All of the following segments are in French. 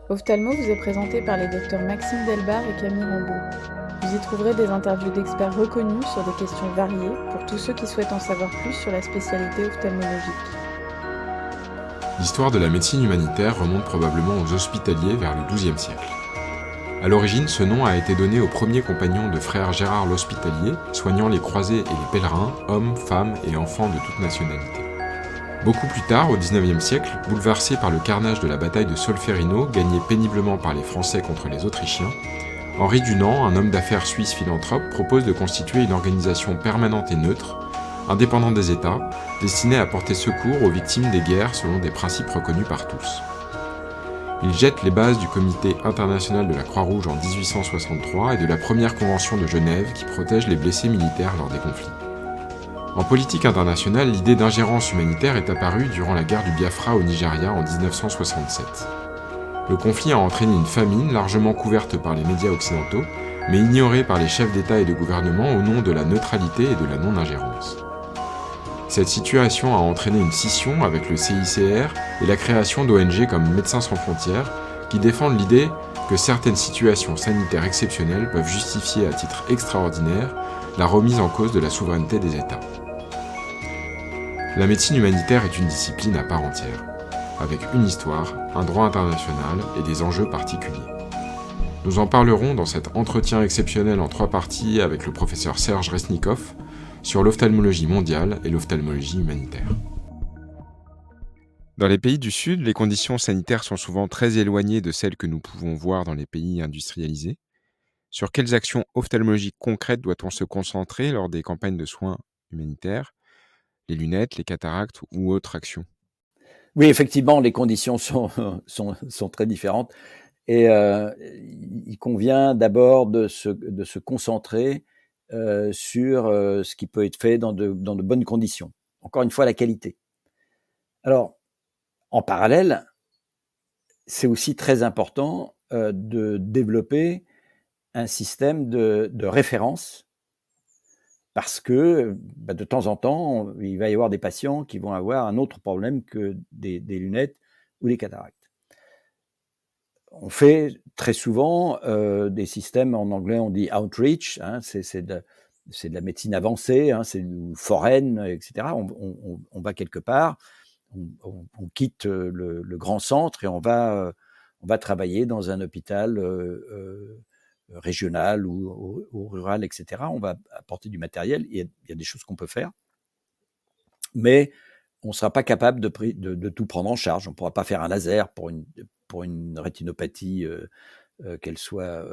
Ophtalmo vous est présenté par les docteurs Maxime Delbar et Camille Rambaud. Vous y trouverez des interviews d'experts reconnus sur des questions variées pour tous ceux qui souhaitent en savoir plus sur la spécialité ophtalmologique. L'histoire de la médecine humanitaire remonte probablement aux Hospitaliers vers le XIIe siècle. À l'origine, ce nom a été donné au premier compagnon de frère Gérard l'Hospitalier, soignant les croisés et les pèlerins, hommes, femmes et enfants de toute nationalité. Beaucoup plus tard, au XIXe siècle, bouleversé par le carnage de la bataille de Solferino, gagnée péniblement par les Français contre les Autrichiens, Henri Dunant, un homme d'affaires suisse philanthrope, propose de constituer une organisation permanente et neutre, indépendante des États, destinée à porter secours aux victimes des guerres selon des principes reconnus par tous. Il jette les bases du Comité international de la Croix-Rouge en 1863 et de la première convention de Genève qui protège les blessés militaires lors des conflits. En politique internationale, l'idée d'ingérence humanitaire est apparue durant la guerre du Biafra au Nigeria en 1967. Le conflit a entraîné une famine largement couverte par les médias occidentaux, mais ignorée par les chefs d'État et de gouvernement au nom de la neutralité et de la non-ingérence. Cette situation a entraîné une scission avec le CICR et la création d'ONG comme Médecins sans frontières, qui défendent l'idée que certaines situations sanitaires exceptionnelles peuvent justifier à titre extraordinaire la remise en cause de la souveraineté des États. La médecine humanitaire est une discipline à part entière, avec une histoire, un droit international et des enjeux particuliers. Nous en parlerons dans cet entretien exceptionnel en 3 parties avec le professeur Serge Resnikoff sur l'ophtalmologie mondiale et l'ophtalmologie humanitaire. Dans les pays du Sud, les conditions sanitaires sont souvent très éloignées de celles que nous pouvons voir dans les pays industrialisés. Sur quelles actions ophtalmologiques concrètes doit-on se concentrer lors des campagnes de soins humanitaires, les lunettes, les cataractes ou autres actions? Oui, effectivement, les conditions sont très différentes et il convient d'abord de se concentrer, sur, ce qui peut être fait dans de bonnes conditions. Encore une fois, la qualité. Alors, en parallèle, c'est aussi très important, de développer un système de référence parce que, de temps en temps, il va y avoir des patients qui vont avoir un autre problème que des lunettes ou des cataractes. On fait très souvent des systèmes, en anglais on dit outreach, hein, c'est de la médecine avancée, hein, c'est du foreign, etc. On va quelque part, on quitte le grand centre et on va travailler dans un hôpital régional ou rural, etc. On va apporter du matériel, il y a des choses qu'on peut faire, mais on ne sera pas capable de tout prendre en charge. On ne pourra pas faire un laser pour une rétinopathie, qu'elle soit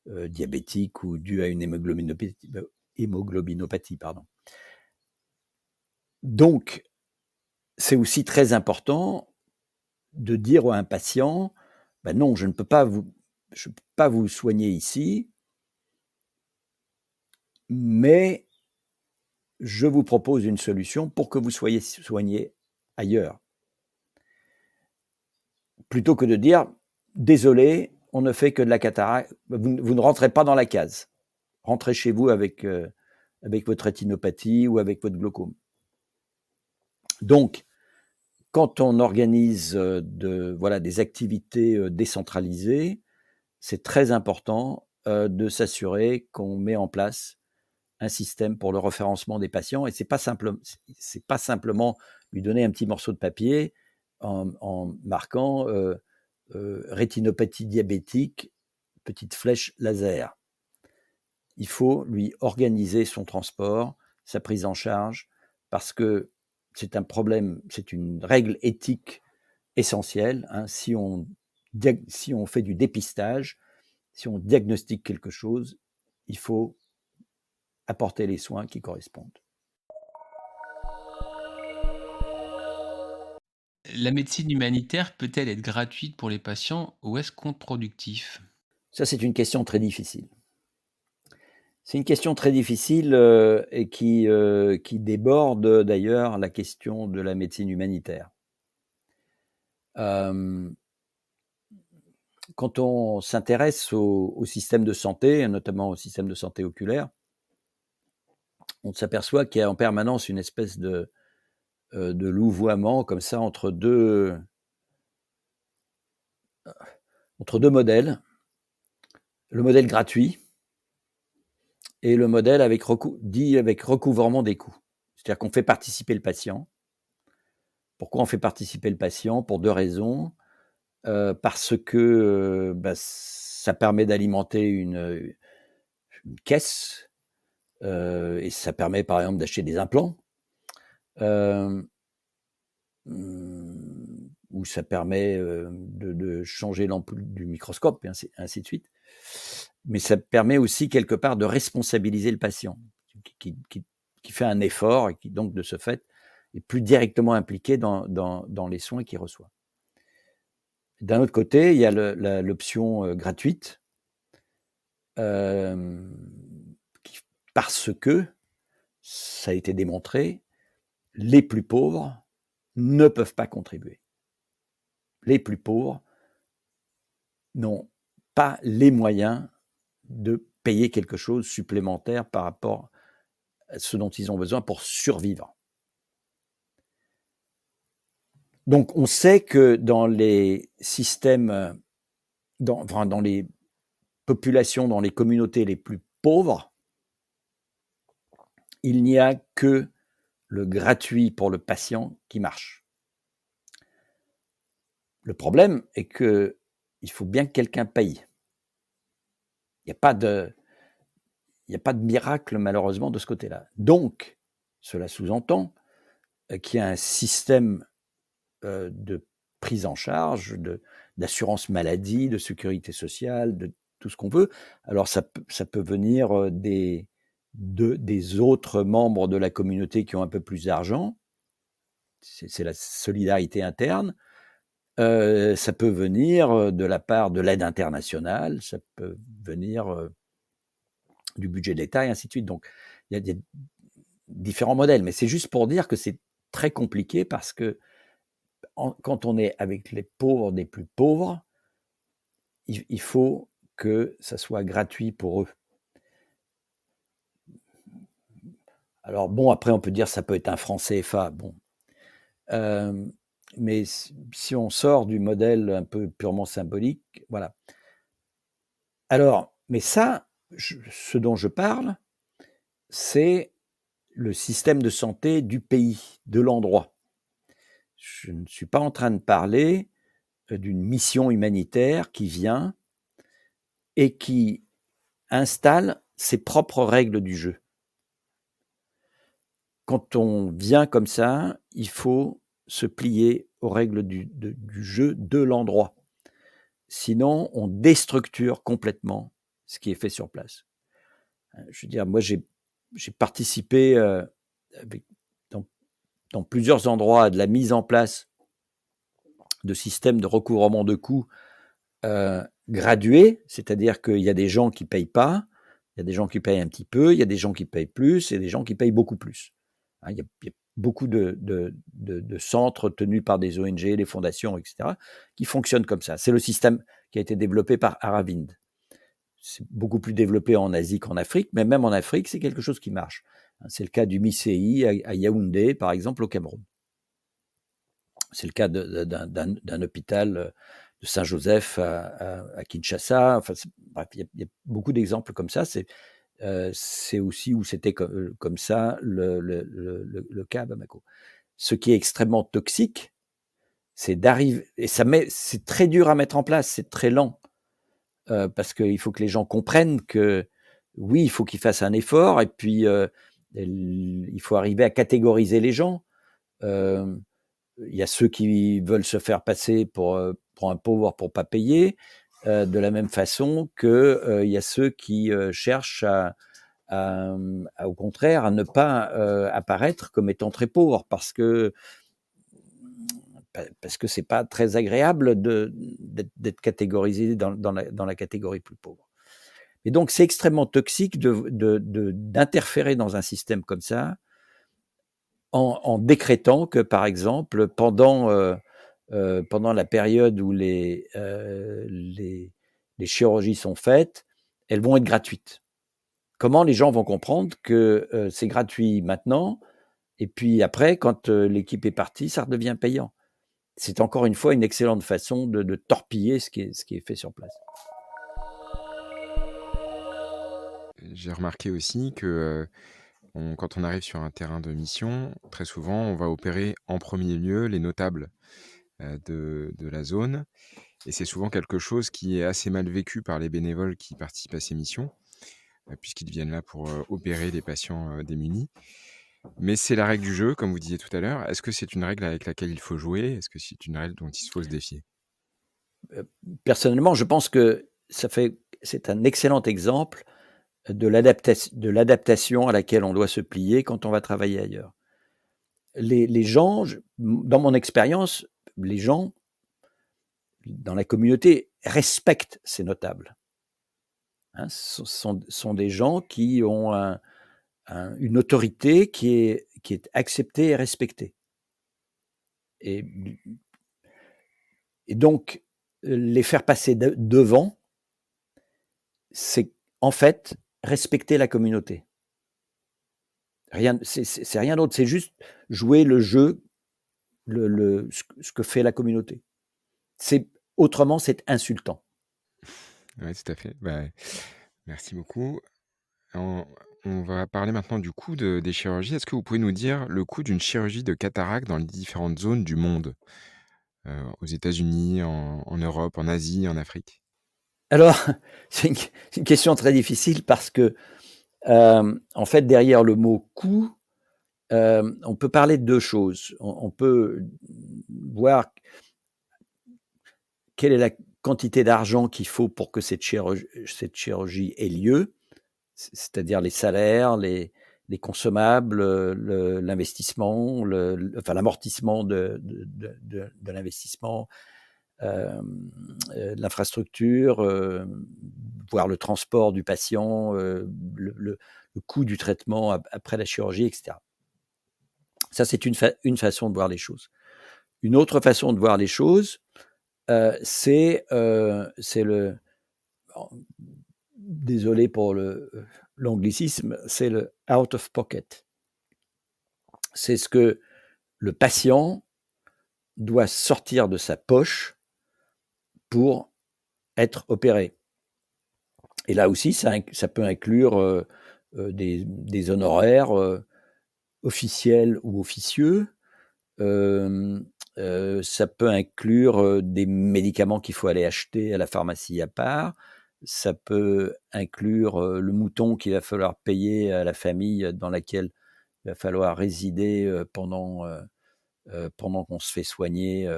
diabétique ou due à une hémoglobinopathie. Pardon. Donc, c'est aussi très important de dire à un patient, non, je ne peux pas vous soigner ici, mais je vous propose une solution pour que vous soyez soigné ailleurs. Plutôt que de dire, désolé, on ne fait que de la cataracte, vous ne rentrez pas dans la case. Rentrez chez vous avec votre rétinopathie ou avec votre glaucome. Donc, quand on organise des activités décentralisées, c'est très important de s'assurer qu'on met en place un système pour le référencement des patients. Et c'est pas simplement lui donner un petit morceau de papier en marquant rétinopathie diabétique, petite flèche laser. Il faut lui organiser son transport, sa prise en charge, parce que c'est un problème, c'est une règle éthique essentielle. Hein. Si on fait du dépistage, si on diagnostique quelque chose, il faut apporter les soins qui correspondent. La médecine humanitaire peut-elle être gratuite pour les patients ou est-ce contre-productif? Ça, c'est une question très difficile. C'est une question très difficile et qui déborde d'ailleurs la question de la médecine humanitaire. Quand on s'intéresse au système de santé, notamment au système de santé oculaire, on s'aperçoit qu'il y a en permanence une espèce de louvoiement comme ça entre deux entre deux modèles, le modèle gratuit et le modèle avec recouvrement des coûts. C'est-à-dire qu'on fait participer le patient. Pourquoi on fait participer le patient? Pour deux raisons. Parce que ça permet d'alimenter une caisse, et ça permet par exemple d'acheter des implants, ou ça permet de changer l'ampoule du microscope, et ainsi de suite. Mais ça permet aussi quelque part de responsabiliser le patient, qui fait un effort et qui donc de ce fait est plus directement impliqué dans les soins qu'il reçoit. D'un autre côté, il y a l'option gratuite, parce que ça a été démontré, les plus pauvres ne peuvent pas contribuer. Les plus pauvres n'ont pas les moyens de payer quelque chose supplémentaire par rapport à ce dont ils ont besoin pour survivre. Donc, on sait que dans les systèmes, dans les populations, dans les communautés les plus pauvres, il n'y a que le gratuit pour le patient qui marche. Le problème est que il faut bien que quelqu'un paye. Il n'y a pas de miracle malheureusement de ce côté-là. Donc, cela sous-entend qu'il y a un système de prise en charge, d'assurance maladie, de sécurité sociale, de tout ce qu'on veut. Alors ça peut venir des autres membres de la communauté qui ont un peu plus d'argent. C'est la solidarité interne. Ça peut venir de la part de l'aide internationale, ça peut venir du budget de l'État et ainsi de suite. Donc, il y a des différents modèles, mais c'est juste pour dire que c'est très compliqué parce que quand on est avec les pauvres des plus pauvres, il faut que ça soit gratuit pour eux. Alors bon, après on peut dire ça peut être un franc CFA, bon. Mais si on sort du modèle un peu purement symbolique, voilà. Alors, mais ça, ce dont je parle, c'est le système de santé du pays, de l'endroit. Je ne suis pas en train de parler d'une mission humanitaire qui vient et qui installe ses propres règles du jeu. Quand on vient comme ça, il faut se plier aux règles du jeu de l'endroit. Sinon, on déstructure complètement ce qui est fait sur place. Je veux dire, moi, j'ai participé dans plusieurs endroits à de la mise en place de systèmes de recouvrement de coûts gradués, c'est-à-dire qu'il y a des gens qui ne payent pas, il y a des gens qui payent un petit peu, il y a des gens qui payent plus et des gens qui payent beaucoup plus. Il y a beaucoup de centres tenus par des ONG, des fondations, etc., qui fonctionnent comme ça. C'est le système qui a été développé par Aravind. C'est beaucoup plus développé en Asie qu'en Afrique, mais même en Afrique, c'est quelque chose qui marche. C'est le cas du MICEI à Yaoundé, par exemple, au Cameroun. C'est le cas d'un hôpital de Saint-Joseph à Kinshasa. Enfin, bref, il y a beaucoup d'exemples comme ça. C'est aussi où c'était comme ça le cas à Bamako. Ce qui est extrêmement toxique, c'est d'arriver, et c'est très dur à mettre en place, c'est très lent, parce qu'il faut que les gens comprennent que oui, il faut qu'ils fassent un effort, et puis il faut arriver à catégoriser les gens. Il y a ceux qui veulent se faire passer pour un pauvre pour pas payer, de la même façon que il y a ceux qui cherchent au contraire à ne pas apparaître comme étant très pauvres parce que c'est pas très agréable d'être catégorisé dans la catégorie plus pauvre. Et donc c'est extrêmement toxique d'interférer dans un système comme ça en décrétant que par exemple pendant la période où les chirurgies sont faites, elles vont être gratuites. Comment les gens vont comprendre que c'est gratuit maintenant, et puis après, quand l'équipe est partie, ça redevient payant? c'est encore une fois une excellente façon de torpiller ce qui est fait sur place. J'ai remarqué aussi que quand on arrive sur un terrain de mission, très souvent, on va opérer en premier lieu les notables de la zone. Et c'est souvent quelque chose qui est assez mal vécu par les bénévoles qui participent à ces missions, puisqu'ils viennent là pour opérer les patients démunis. Mais c'est la règle du jeu, comme vous disiez tout à l'heure. Est-ce que c'est une règle avec laquelle il faut jouer? Est-ce que c'est une règle dont il faut se défier? Personnellement, je pense que c'est un excellent exemple de l'adaptation à laquelle on doit se plier quand on va travailler ailleurs. Les gens, dans mon expérience, les gens dans la communauté respectent ces notables. Hein, ce sont des gens qui ont une autorité qui est acceptée et respectée. Et, et donc, les faire passer devant, c'est en fait respecter la communauté. C'est rien d'autre, c'est juste jouer le jeu, ce que fait la communauté. Autrement, c'est insultant. Oui, tout à fait. Merci beaucoup. On va parler maintenant du coût des chirurgies. Est-ce que vous pouvez nous dire le coût d'une chirurgie de cataracte dans les différentes zones du monde? Aux États-Unis, en Europe, en Asie, en Afrique? Alors, c'est une question très difficile parce que, en fait, derrière le mot coût, on peut parler de 2 choses. On peut voir quelle est la quantité d'argent qu'il faut pour que cette chirurgie ait lieu, c'est-à-dire les salaires, les consommables, l'investissement, l'amortissement de l'investissement, l'infrastructure, voire le transport du patient, le coût du traitement après la chirurgie, etc. Ça, c'est une façon de voir les choses. Une autre façon de voir les choses, c'est le... Désolé pour l'anglicisme, c'est le out of pocket. C'est ce que le patient doit sortir de sa poche pour être opéré. Et là aussi, ça peut inclure des honoraires officiels ou officieux. Ça peut inclure des médicaments qu'il faut aller acheter à la pharmacie à part. Ça peut inclure le mouton qu'il va falloir payer à la famille dans laquelle il va falloir résider pendant qu'on se fait soigner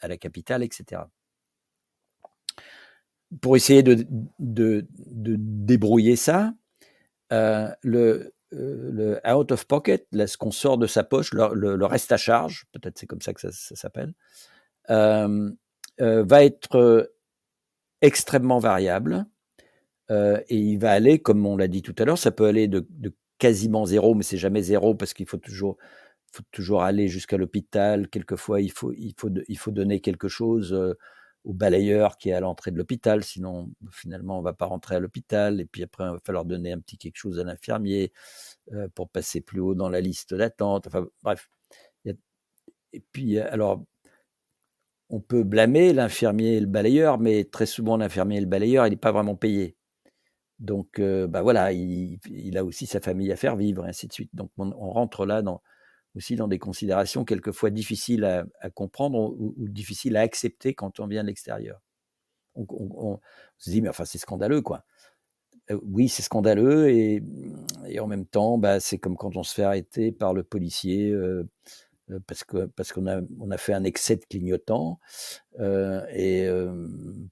à la capitale, etc. Pour essayer de débrouiller ça, le out of pocket, là, ce qu'on sort de sa poche, le reste à charge, peut-être c'est comme ça que ça s'appelle, va être extrêmement variable et il va aller, comme on l'a dit tout à l'heure, ça peut aller de quasiment zéro, mais c'est jamais zéro parce qu'il faut toujours aller jusqu'à l'hôpital. Quelquefois, il faut donner quelque chose au balayeur qui est à l'entrée de l'hôpital, sinon finalement on va pas rentrer à l'hôpital, et puis après il va falloir donner un petit quelque chose à l'infirmier pour passer plus haut dans la liste d'attente. Enfin bref. Et puis alors, on peut blâmer l'infirmier et le balayeur, mais très souvent l'infirmier et le balayeur, il n'est pas vraiment payé. Donc voilà, il a aussi sa famille à faire vivre, et ainsi de suite. Donc on rentre là aussi dans des considérations quelquefois difficiles à comprendre ou difficiles à accepter quand on vient de l'extérieur. On se dit, mais enfin, c'est scandaleux, quoi. Oui, c'est scandaleux, et en même temps, c'est comme quand on se fait arrêter par le policier parce qu'on a fait un excès de clignotant.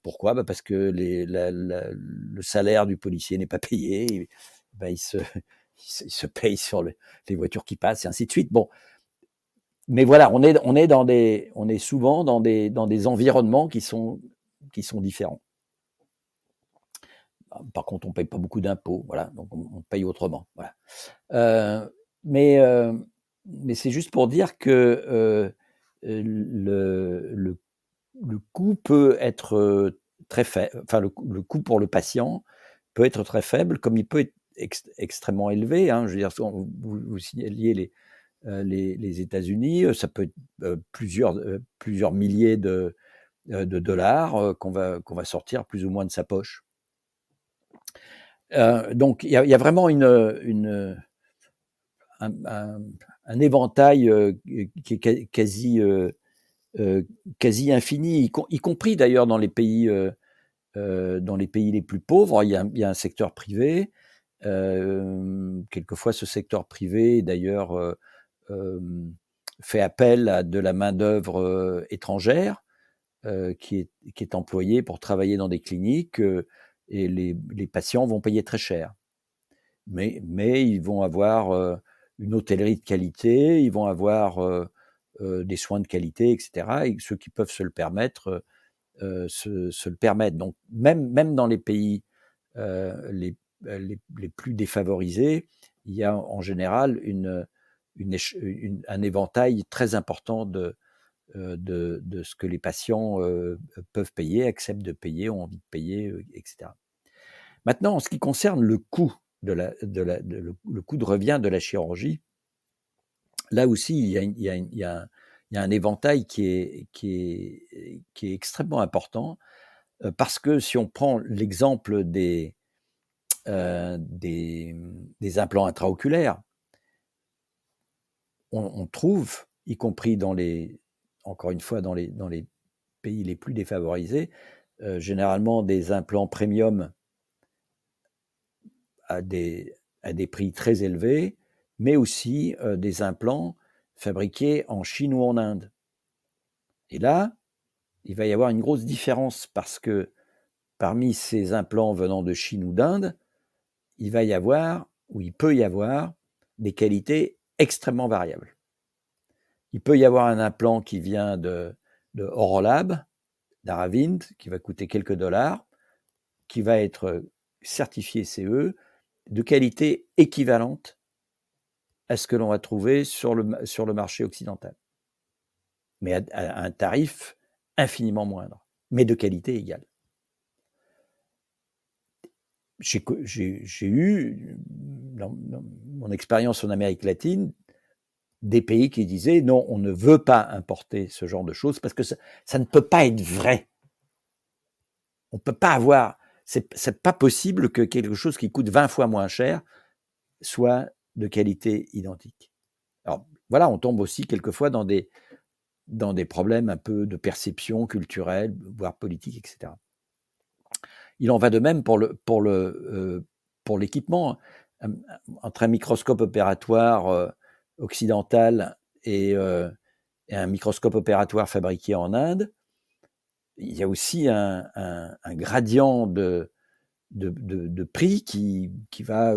Pourquoi ? Parce que le salaire du policier n'est pas payé. Il se paye sur les voitures qui passent, et ainsi de suite. Bon, mais voilà, on est souvent dans des environnements qui sont différents. Par contre, on paye pas beaucoup d'impôts, voilà, donc on paye autrement, voilà. Mais c'est juste pour dire que le coût peut être très faible. Enfin, le coût pour le patient peut être très faible, comme il peut être extrêmement élevé. Hein. Je veux dire, vous signaliez les États-Unis. Ça peut être plusieurs milliers de dollars qu'on va sortir plus ou moins de sa poche. Donc il y a vraiment un éventail qui est quasi infini, y compris d'ailleurs dans les pays les plus pauvres. Il y a un secteur privé. Quelquefois, ce secteur privé, d'ailleurs, fait appel à de la main-d'œuvre étrangère qui est employée pour travailler dans des cliniques et les patients vont payer très cher. Mais ils vont avoir une hôtellerie de qualité, ils vont avoir des soins de qualité, etc. Et ceux qui peuvent se le permettre se le permettent. Donc même dans les pays les plus défavorisés, il y a en général un éventail très important de ce que les patients peuvent payer, acceptent de payer, ont envie de payer, etc. Maintenant, en ce qui concerne le coût le coût de revient de la chirurgie, là aussi, il y a un éventail qui est extrêmement important parce que si on prend l'exemple des implants intraoculaires, on trouve, y compris encore une fois, dans les pays les plus défavorisés, généralement des implants premium à des prix très élevés, mais aussi des implants fabriqués en Chine ou en Inde. Et là, il va y avoir une grosse différence parce que parmi ces implants venant de Chine ou d'Inde, il peut y avoir des qualités extrêmement variables. Il peut y avoir un implant qui vient de Orolab, d'Aravind, qui va coûter quelques dollars, qui va être certifié CE, de qualité équivalente à ce que l'on va trouver sur le marché occidental, mais à un tarif infiniment moindre, mais de qualité égale. J'ai eu, dans mon expérience en Amérique latine, des pays qui disaient non, on ne veut pas importer ce genre de choses parce que ça ne peut pas être vrai. On peut pas avoir, c'est pas possible que quelque chose qui coûte 20 fois moins cher soit de qualité identique. Alors voilà, on tombe aussi quelquefois dans des problèmes un peu de perception culturelle, voire politique, etc. Il en va de même pour l'équipement. Entre un microscope opératoire occidental et un microscope opératoire fabriqué en Inde, il y a aussi un gradient de prix qui va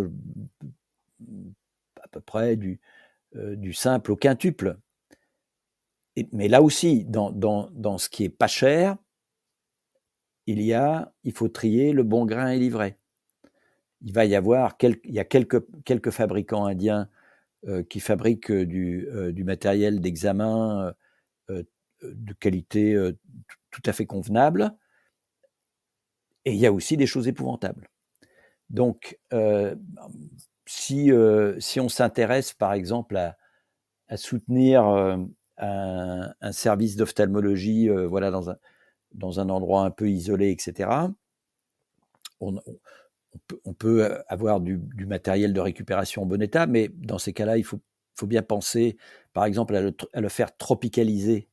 à peu près du simple au quintuple. Mais là aussi, dans ce qui est pas cher, il faut trier le bon grain et l'ivraie. Il va y avoir quelques fabricants indiens qui fabriquent du matériel d'examen de qualité tout à fait convenable, et il y a aussi des choses épouvantables. Donc, si on s'intéresse par exemple à soutenir un service d'ophtalmologie, voilà, dans un endroit un peu isolé, etc., on peut avoir du matériel de récupération en bon état, mais dans ces cas-là, il faut bien penser, par exemple, à le faire tropicaliser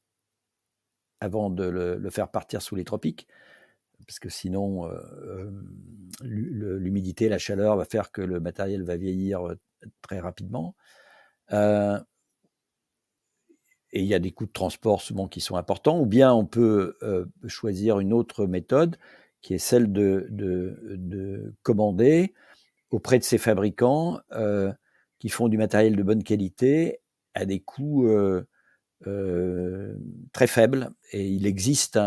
avant de le faire partir sous les tropiques, parce que sinon, l'humidité, la chaleur va faire que le matériel va vieillir très rapidement. Et il y a des coûts de transport souvent qui sont importants, ou bien on peut choisir une autre méthode qui est celle de commander auprès de ces fabricants qui font du matériel de bonne qualité à des coûts très faibles. Et il existe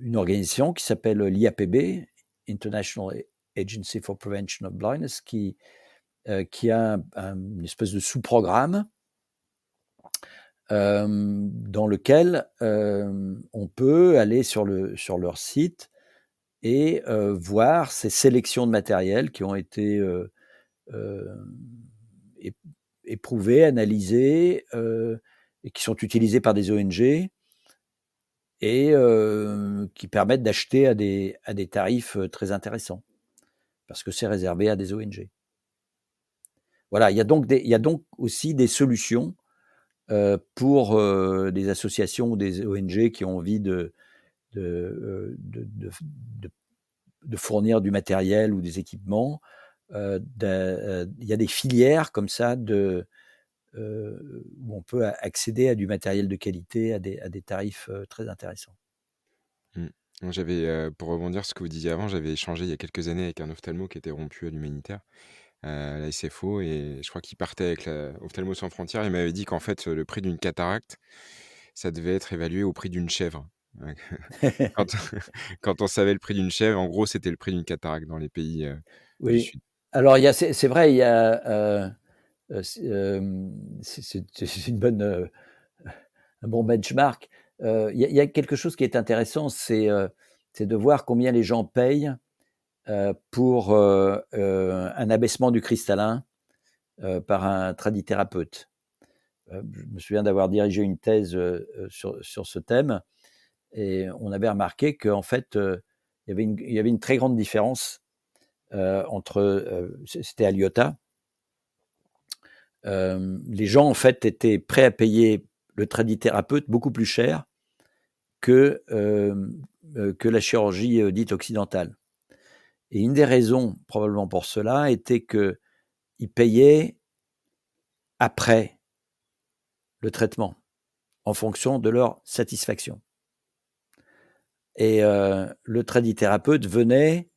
une organisation qui s'appelle l'IAPB, International Agency for Prevention of Blindness, qui a une espèce de sous-programme dans lequel on peut aller sur leur site et voir ces sélections de matériel qui ont été euh, é- éprouvés, analysés, et qui sont utilisés par des ONG et qui permettent d'acheter à des tarifs très intéressants, parce que c'est réservé à des ONG. Voilà, il y a donc aussi des solutions pour des associations ou des ONG qui ont envie de fournir du matériel ou des équipements. Il y a des filières comme ça où on peut accéder à du matériel de qualité à des tarifs très intéressants. Mm. Donc, pour rebondir sur ce que vous disiez avant, j'avais échangé il y a quelques années avec un ophtalmo qui était rompu à l'humanitaire, à la SFO, et je crois qu'il partait avec la Ophtalmo sans frontières. Il m'avait dit qu'en fait, le prix d'une cataracte, ça devait être évalué au prix d'une chèvre. Quand, quand on savait le prix d'une chèvre, en gros, c'était le prix d'une cataracte dans les pays du Oui. Sud. Alors, c'est vrai, il y a c'est une bonne, un bon benchmark. Il y a quelque chose qui est intéressant, c'est de voir combien les gens payent pour un abaissement du cristallin par un tradithérapeute. Je me souviens d'avoir dirigé une thèse sur ce thème, et on avait remarqué qu'en fait, il y avait une très grande différence entre, c'était à Lyota, les gens en fait étaient prêts à payer le tradithérapeute beaucoup plus cher que la chirurgie dite occidentale. Et une des raisons probablement pour cela était qu'ils payaient après le traitement, en fonction de leur satisfaction. Et le tradithérapeute venait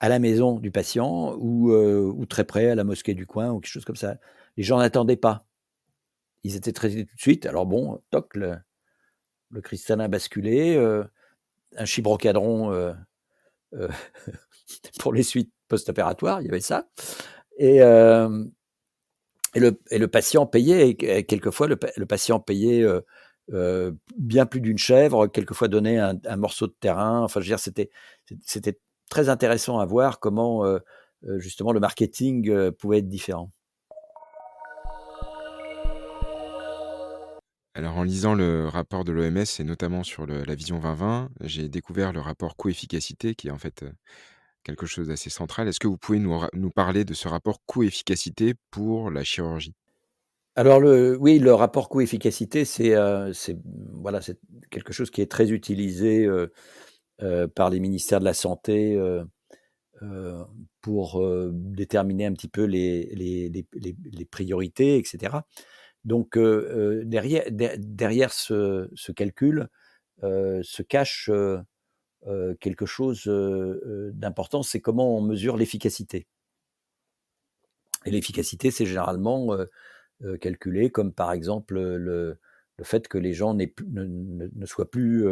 à la maison du patient ou très près, à la mosquée du coin ou quelque chose comme ça. Les gens n'attendaient pas. Ils étaient traités tout de suite. Alors bon, toc, le cristallin basculé, un chibrocadron euh, pour les suites post-opératoires, il y avait ça. Et, euh, et le patient payait, et quelquefois le patient payait bien plus d'une chèvre, quelquefois donnait un morceau de terrain. Enfin, je veux dire, c'était très intéressant à voir comment justement le marketing pouvait être différent. Alors, en lisant le rapport de l'OMS et notamment sur la vision 2020, j'ai découvert le rapport coût-efficacité qui est en fait quelque chose d'assez central. Est-ce que vous pouvez nous parler de ce rapport coût-efficacité pour la chirurgie? Alors oui, le rapport coût-efficacité, voilà, c'est quelque chose qui est très utilisé par les ministères de la santé euh, pour déterminer un petit peu les priorités, etc. Donc derrière ce calcul se cache quelque chose d'important, c'est comment on mesure l'efficacité. Et l'efficacité, c'est généralement calculé comme par exemple le fait que les gens ne soient plus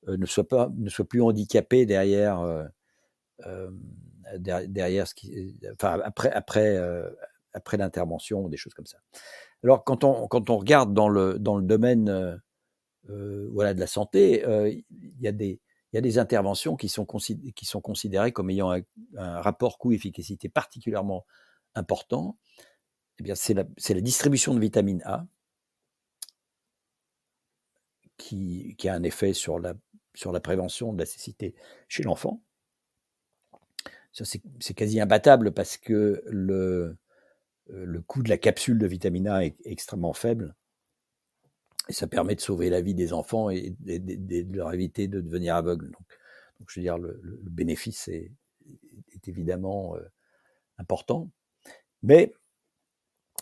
ne soient plus handicapés euh, derrière enfin après l'intervention, des choses comme ça. Alors quand on regarde dans le domaine voilà, de la santé, il y a des interventions qui sont considérées comme ayant un rapport coût-efficacité particulièrement important. Eh bien, c'est la distribution de vitamine A qui a un effet sur la prévention de la cécité chez l'enfant. Ça, c'est quasi imbattable parce que le coût de la capsule de vitamine A est extrêmement faible. Et ça permet de sauver la vie des enfants et de leur éviter de devenir aveugles. Donc je veux dire, le bénéfice est évidemment important. Mais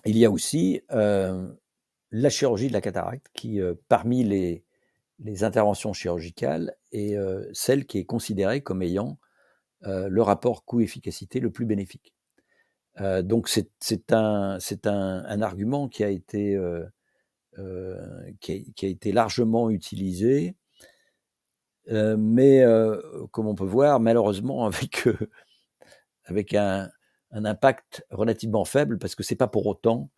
il y a aussi la chirurgie de la cataracte qui, parmi les interventions chirurgicales, est celle qui est considérée comme ayant le rapport coût-efficacité le plus bénéfique. Donc c'est un argument qui a été largement utilisé, mais comme on peut voir, malheureusement avec un impact relativement faible, parce que c'est pas pour autant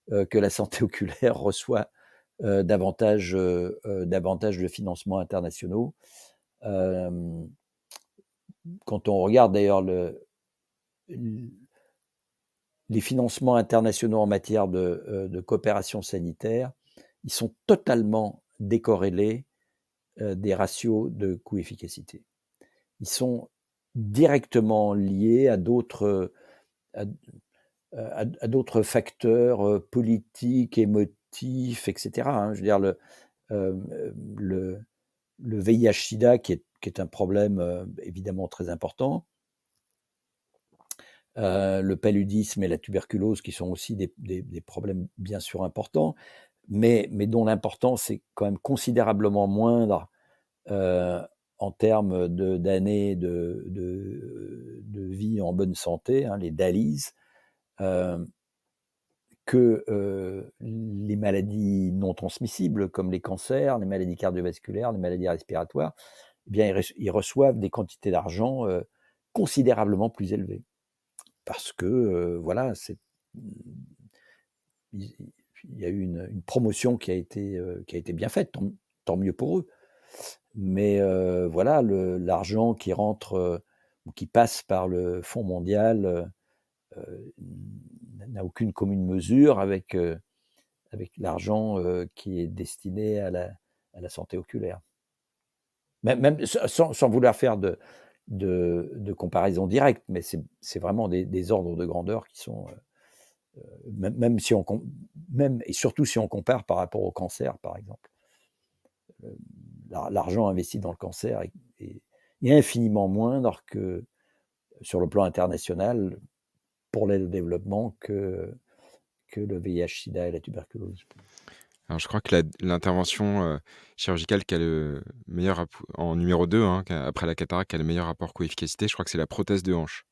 que la santé oculaire reçoit davantage de financements internationaux. Quand on regarde d'ailleurs les financements internationaux en matière de coopération sanitaire, ils sont totalement décorrélés des ratios de coût-efficacité. Ils sont directement liés à d'autres facteurs politiques, émotifs, etc. Je veux dire, le VIH-Sida, qui est un problème évidemment très important, le paludisme et la tuberculose, qui sont aussi des problèmes bien sûr importants, mais dont l'importance est quand même considérablement moindre en termes d'années de vie en bonne santé, les DALYs, que les maladies non transmissibles, comme les cancers, les maladies cardiovasculaires, les maladies respiratoires, eh bien, ils reçoivent des quantités d'argent considérablement plus élevées. Parce que, voilà, il y a eu une promotion qui a été bien faite, tant mieux pour eux. Mais voilà, l'argent qui rentre ou qui passe par le Fonds mondial n'a aucune commune mesure avec l'argent qui est destiné à la santé oculaire. Même sans vouloir faire de comparaison directe, mais c'est vraiment des ordres de grandeur qui sont, même et surtout si on compare par rapport au cancer, par exemple. L'argent investi dans le cancer est infiniment moindre que sur le plan international pour l'aide au développement que le VIH-Sida et la tuberculose. Alors, je crois que l'intervention chirurgicale qui a le meilleur en numéro 2, après la cataracte, qui a le meilleur rapport coût-efficacité, je crois que c'est la prothèse de hanche.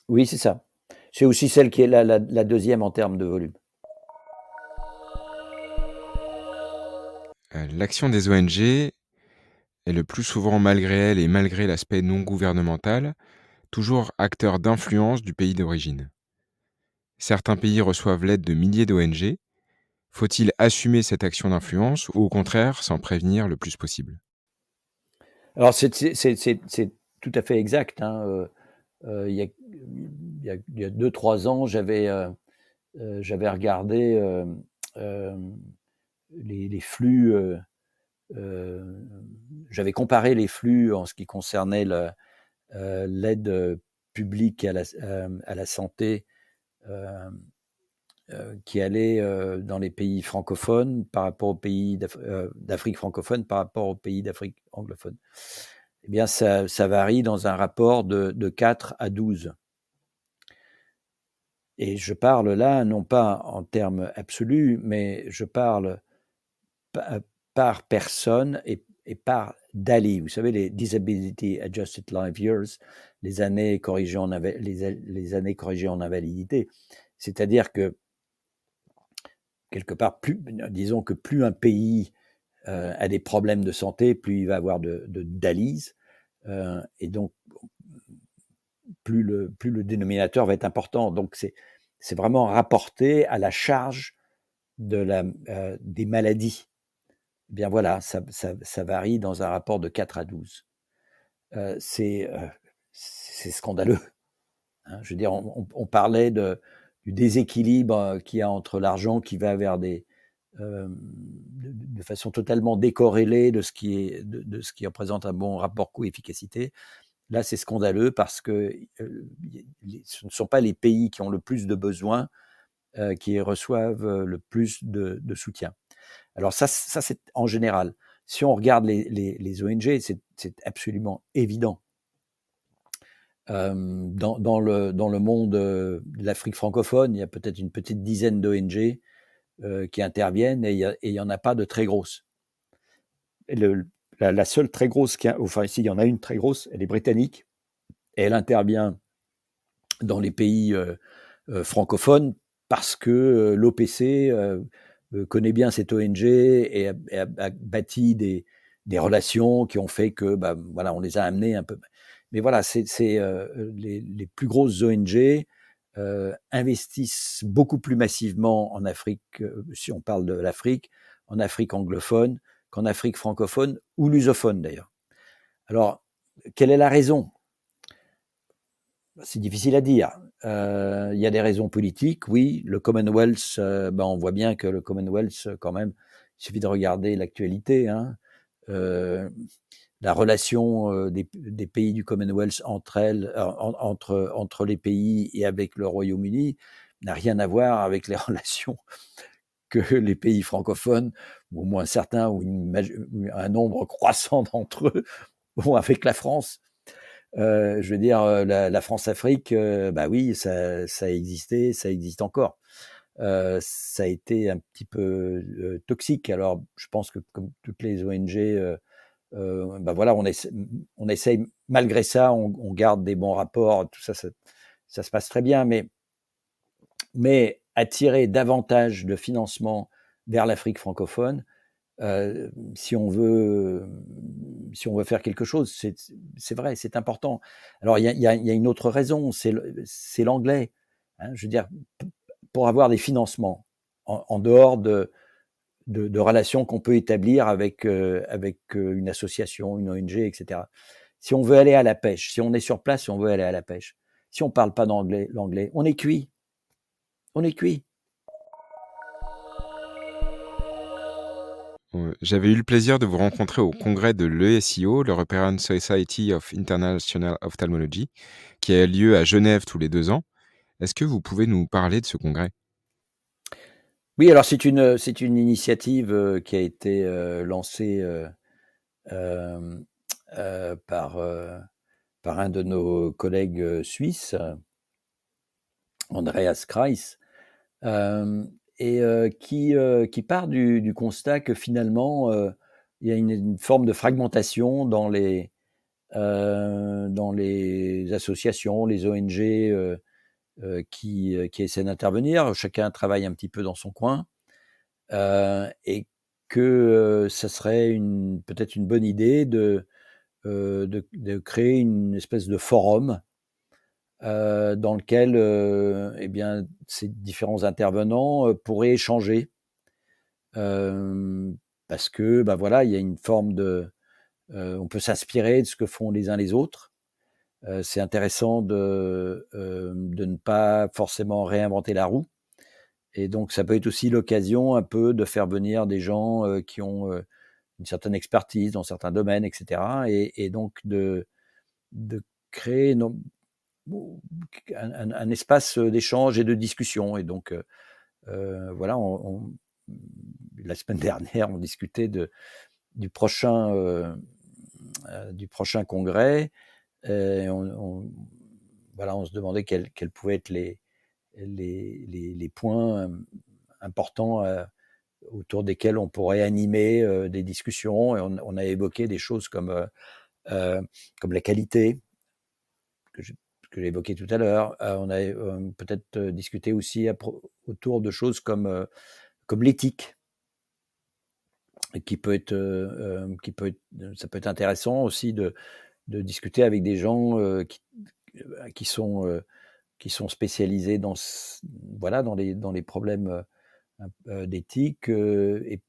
Oui, c'est ça. C'est aussi celle qui est la deuxième en termes de volume. L'action des ONG est le plus souvent, malgré elle et malgré l'aspect non gouvernemental, toujours acteur d'influence du pays d'origine. Certains pays reçoivent l'aide de milliers d'ONG. Faut-il assumer cette action d'influence ou au contraire s'en prévenir le plus possible ? Alors c'est tout à fait exact. Il y a 2-3 ans, j'avais regardé les flux. J'avais comparé les flux en ce qui concernait l'aide publique à la santé qui allait dans les pays francophones par rapport aux pays d'Afrique francophone par rapport aux pays d'Afrique anglophone. Eh bien, ça varie dans un rapport de 4 à 12. Et je parle là, non pas en termes absolus, mais je parle par personne et par DALY. Vous savez, les Disability Adjusted Life Years, les années corrigées en invalidité. C'est-à-dire que, quelque part, disons que plus un pays a des problèmes de santé, plus il va avoir de DALYs. Et donc, plus le dénominateur va être important. Donc, c'est vraiment rapporté à la charge des maladies. Eh bien voilà, ça varie dans un rapport de 4 à 12. C'est scandaleux. Je veux dire, on parlait du déséquilibre qu'il y a entre l'argent qui va vers de façon totalement décorrélée de ce qui représente un bon rapport coût-efficacité. Là, c'est scandaleux parce que ce ne sont pas les pays qui ont le plus de besoins qui reçoivent le plus de soutien. Alors ça c'est en général. Si on regarde les ONG, c'est absolument évident. Dans le monde de l'Afrique francophone, il y a peut-être une petite dizaine d'ONG qui interviennent et il n'y en a pas de très grosses. La seule très grosse, ici il y en a une très grosse, elle est britannique et elle intervient dans les pays francophones parce que l'OPC connaît bien cette ONG et a bâti des relations qui ont fait que voilà, on les a amenés un peu. Mais voilà, les plus grosses ONG investissent beaucoup plus massivement en Afrique, si on parle de l'Afrique, en Afrique anglophone qu'en Afrique francophone ou lusophone d'ailleurs. Alors, quelle est la raison ? C'est difficile à dire. Il y a des raisons politiques, oui. Le Commonwealth, on voit bien que le Commonwealth, quand même, il suffit de regarder l'actualité, hein. La relation des pays du Commonwealth entre les pays et avec le Royaume-Uni n'a rien à voir avec les relations que les pays francophones, ou au moins certains, ou un nombre croissant d'entre eux, ont avec la France. Je veux dire, la France-Afrique, oui, ça a existé, ça existe encore. Ça a été un petit peu toxique. Alors, je pense que comme toutes les ONG, voilà, on essaye, malgré ça, on garde des bons rapports, tout ça, ça se passe très bien, mais attirer davantage de financement vers l'Afrique francophone, si on veut faire quelque chose, c'est vrai, c'est important. Alors, il y a une autre raison, c'est l'anglais, hein. Je veux dire, pour avoir des financements en dehors de relations qu'on peut établir avec une association, une ONG, etc. Si on veut aller à la pêche, si on est sur place, si on veut aller à la pêche, si on parle pas l'anglais, on est cuit. On est cuit. J'avais eu le plaisir de vous rencontrer au congrès de l'ESIO, l'European Society of International Ophthalmology, qui a lieu à Genève tous les 2 ans. Est-ce que vous pouvez nous parler de ce congrès? Oui, alors c'est une initiative qui a été lancée par un de nos collègues suisses, Andreas Kreis, et qui part du constat que finalement il y a une forme de fragmentation dans les associations, les ONG qui essaient d'intervenir. Chacun travaille un petit peu dans son coin, et que ça serait peut-être une bonne idée de créer une espèce de forum dans lequel ces différents intervenants pourraient échanger, parce que voilà, il y a une forme on peut s'inspirer de ce que font les uns les autres. C'est intéressant de ne pas forcément réinventer la roue, et donc ça peut être aussi l'occasion un peu de faire venir des gens qui ont une certaine expertise dans certains domaines, etc., et donc de créer un espace d'échange et de discussion. Et donc, voilà, la semaine dernière, on discutait du prochain congrès. Et voilà, on se demandait quels pouvaient être les points importants autour desquels on pourrait animer des discussions. Et on a évoqué des choses comme la qualité, que j'ai évoqué tout à l'heure. On a peut-être discuté aussi autour de choses comme l'éthique, ça peut être intéressant aussi de discuter avec des gens qui sont spécialisés dans les problèmes d'éthique, et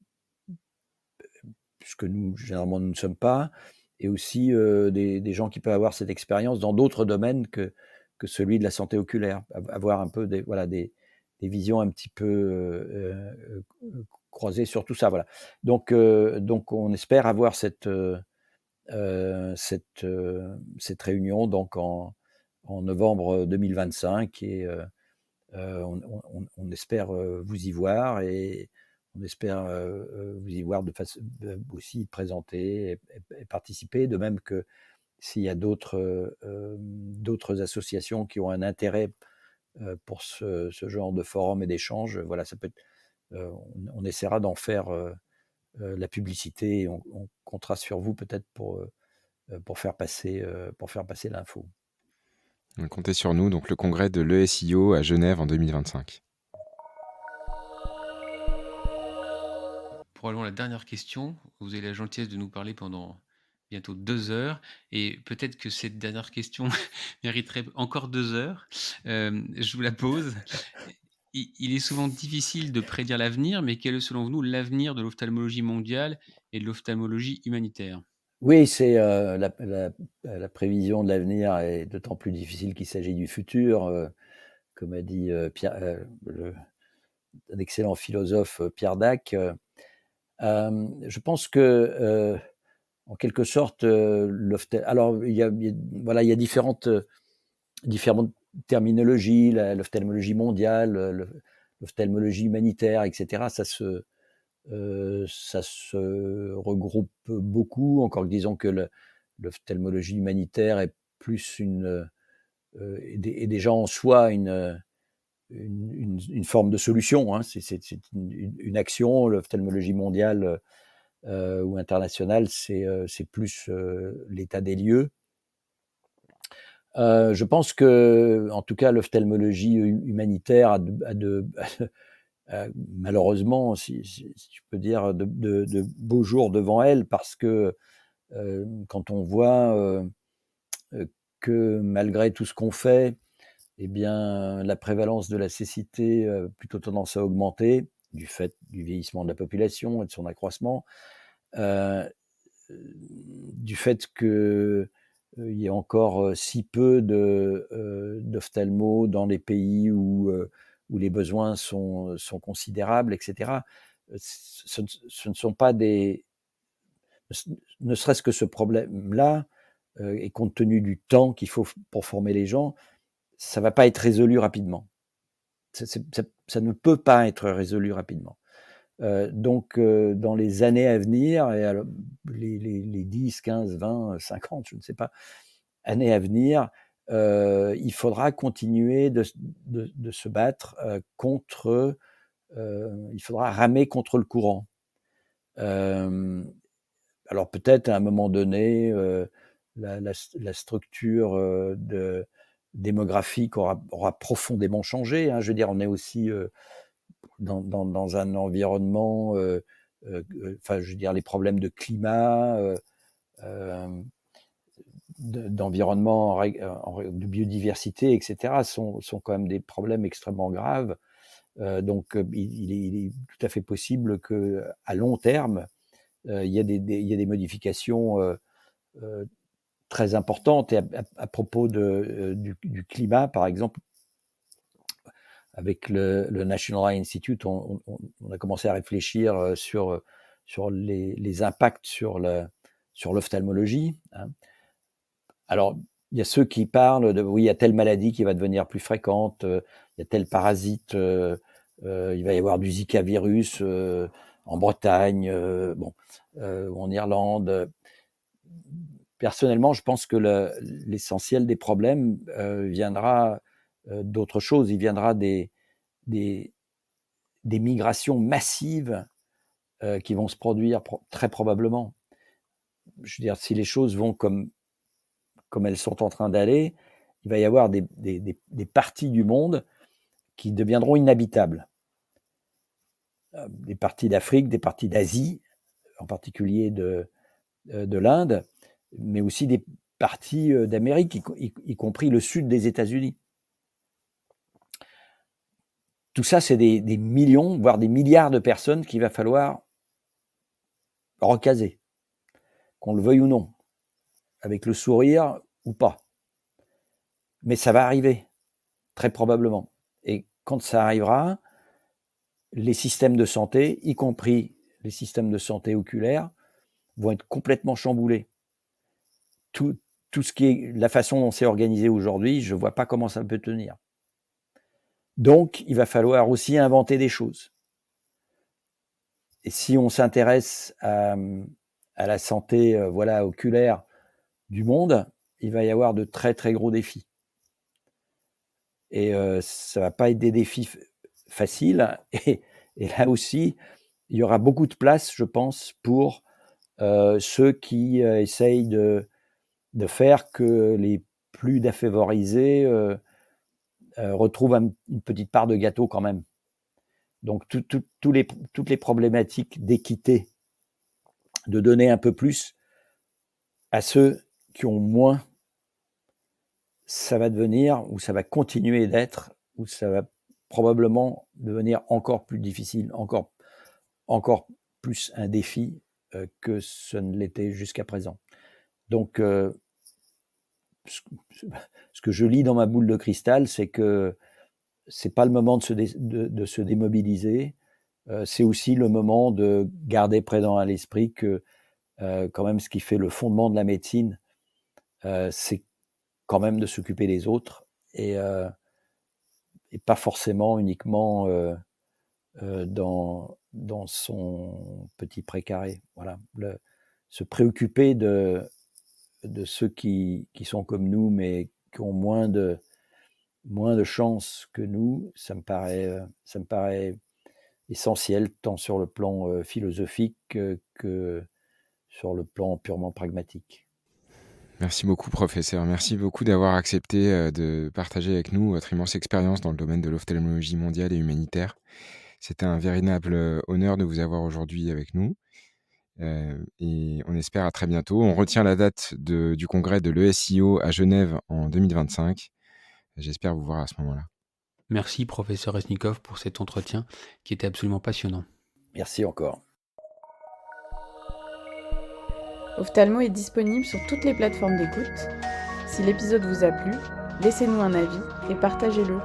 puisque nous, généralement, nous ne sommes pas, et aussi des gens qui peuvent avoir cette expérience dans d'autres domaines que celui de la santé oculaire, avoir un peu des visions un petit peu croisées sur tout ça. Voilà. Donc on espère avoir cette réunion donc en novembre 2025, et on espère vous y voir, et on espère vous y voir aussi présenter et participer, de même que s'il y a d'autres associations qui ont un intérêt pour ce genre de forum et d'échange. Voilà, ça peut être, on essaiera d'en faire la publicité, et on comptera sur vous peut-être pour faire passer l'info. Comptez sur nous, donc le congrès de l'ESIO à Genève en 2025. Probablement la dernière question. Vous avez la gentillesse de nous parler pendant bientôt 2 heures, et peut-être que cette dernière question mériterait encore 2 heures. Je vous la pose. Il est souvent difficile de prédire l'avenir, mais quel est selon vous l'avenir de l'ophtalmologie mondiale et de l'ophtalmologie humanitaire? Oui, c'est la prévision de l'avenir est d'autant plus difficile qu'il s'agit du futur. comme a dit un excellent philosophe Pierre Dac. Je pense que, en quelque sorte, alors il y a différentes terminologies, l'ophtalmologie mondiale, l'ophtalmologie humanitaire, etc. Ça se regroupe beaucoup, encore que disons que l'ophtalmologie humanitaire est plus est déjà en soi une forme de solution. Hein. C'est une action. L'ophtalmologie mondiale ou internationale, c'est plus l'état des lieux. Je pense que, en tout cas, l'ophtalmologie humanitaire malheureusement, si je peux dire, de beaux jours devant elle, parce que quand on voit que malgré tout ce qu'on fait, eh bien, la prévalence de la cécité a plutôt tendance à augmenter du fait du vieillissement de la population et de son accroissement, du fait qu'il y a encore si peu d'ophtalmos dans les pays où les besoins sont considérables, etc. Ce ne sont pas ne serait-ce que ce problème-là, et compte tenu du temps qu'il faut pour former les gens, ça ne va pas être résolu rapidement. Ça ne peut pas être résolu rapidement. Donc, dans les années à venir, et alors, les 10, 15, 20, 50, je ne sais pas, années à venir, il faudra continuer de se battre contre, il faudra ramer contre le courant. Alors peut-être à un moment donné, la structure démographique aura profondément changé. Hein. Je veux dire, on est aussi dans un environnement, enfin, je veux dire, les problèmes de climat, d'environnement, de biodiversité, etc., sont quand même des problèmes extrêmement graves. Donc, il est tout à fait possible qu'à long terme, il y a des modifications très importantes. Et à propos du climat, par exemple, avec le National Eye Institute, on a commencé à réfléchir sur les impacts sur l'ophtalmologie. Hein. Alors, il y a ceux qui parlent de, oui, il y a telle maladie qui va devenir plus fréquente, il y a tel parasite, il va y avoir du Zika virus en Bretagne, ou en Irlande. Personnellement, je pense que l'essentiel des problèmes viendra d'autre chose. Il viendra des migrations massives qui vont se produire très probablement. Je veux dire, si les choses vont comme elles sont en train d'aller, il va y avoir des parties du monde qui deviendront inhabitables. Des parties d'Afrique, des parties d'Asie, en particulier de l'Inde, mais aussi des parties d'Amérique, y compris le sud des États-Unis. Tout ça, c'est des millions, voire des milliards de personnes qu'il va falloir recaser, qu'on le veuille ou non, avec le sourire ou pas. Mais ça va arriver, très probablement. Et quand ça arrivera, les systèmes de santé, y compris les systèmes de santé oculaires, vont être complètement chamboulés. Tout ce qui est la façon dont c'est organisé aujourd'hui, je ne vois pas comment ça peut tenir. Donc, il va falloir aussi inventer des choses. Et si on s'intéresse à la santé oculaire du monde, il va y avoir de très, très gros défis. Et ça ne va pas être des défis faciles. Et là aussi, il y aura beaucoup de place, je pense, pour ceux qui essayent de faire que les plus défavorisés retrouvent une petite part de gâteau quand même. Donc, toutes les problématiques d'équité, de donner un peu plus à ceux qui ont moins, ça va devenir, ou ça va continuer d'être, ou ça va probablement devenir encore plus difficile, encore plus un défi que ce ne l'était jusqu'à présent. Donc, ce que je lis dans ma boule de cristal, c'est que c'est pas le moment de se démobiliser. C'est aussi le moment de garder présent à l'esprit que quand même ce qui fait le fondement de la médecine, c'est quand même de s'occuper des autres et pas forcément uniquement dans son petit précaré. Voilà, se préoccuper de ceux qui sont comme nous, mais qui ont moins de chance que nous, ça me paraît essentiel, tant sur le plan philosophique que sur le plan purement pragmatique. Merci beaucoup, professeur. Merci beaucoup d'avoir accepté de partager avec nous votre immense expérience dans le domaine de l'ophtalmologie mondiale et humanitaire. C'était un véritable honneur de vous avoir aujourd'hui avec nous. Et on espère à très bientôt. On retient la date du congrès de l'ESIO à Genève en 2025. J'espère vous voir à ce moment-là. Merci, professeur Resnikov, pour cet entretien qui était absolument passionnant. Merci encore. Ophthalmo est disponible sur toutes les plateformes d'écoute. Si l'épisode vous a plu, laissez-nous un avis et partagez-le.